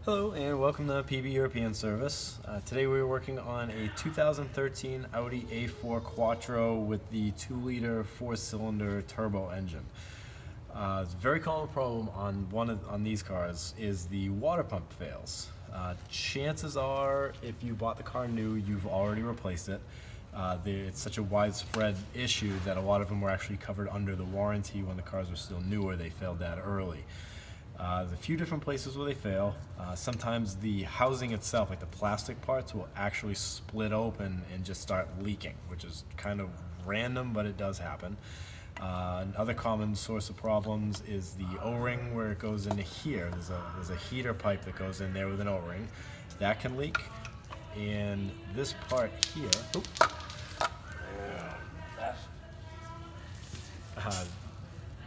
Hello and welcome to PB European Service. Today we're working on a 2013 Audi A4 Quattro with the 2-liter 4-cylinder turbo engine. It's a very common problem on these cars is the water pump fails. Chances are, if you bought the car new, you've already replaced it. It's such a widespread issue that a lot of them were actually covered under the warranty when the cars were still newer. They failed that early. There's a few different places where they fail. Sometimes the housing itself, like the plastic parts, will actually split open and just start leaking, which is kind of random, but it does happen. Another common source of problems is the O-ring where it goes into here. There's a heater pipe that goes in there with an O-ring. That can leak. And this part here,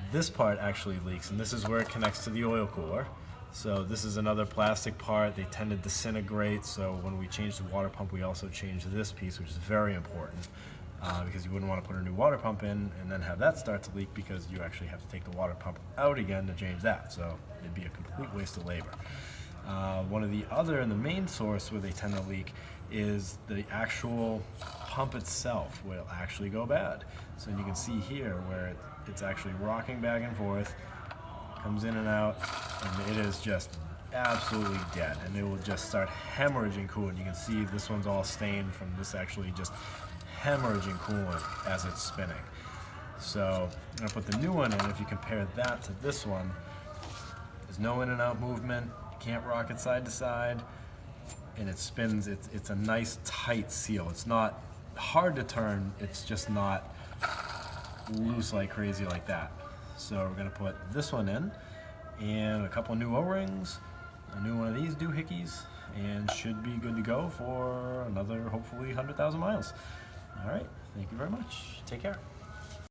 this part actually leaks, and this is where it connects to the oil cooler. So this is another plastic part. They tend to disintegrate, so when we change the water pump, we also change this piece, which is very important because you wouldn't want to put a new water pump in and then have that start to leak, because you actually have to take the water pump out again to change that. So it'd be a complete waste of labor. One of the other and the main source where they tend to leak is the actual pump itself will actually go bad. So you can see here where it's actually rocking back and forth, comes in and out, and it is just absolutely dead, and it will just start hemorrhaging coolant. You can see this one's all stained from this actually just hemorrhaging coolant as it's spinning. So I'm going to put the new one in. If you compare that to this one, there's no in and out movement, you can't rock it side to side, and it spins. It's a nice tight seal. It's not hard to turn, it's just not loose like crazy like that. So we're going to put this one in and a couple new O-rings, a new one of these doohickeys, and should be good to go for another hopefully 100,000 miles. All right, thank you very much. Take care.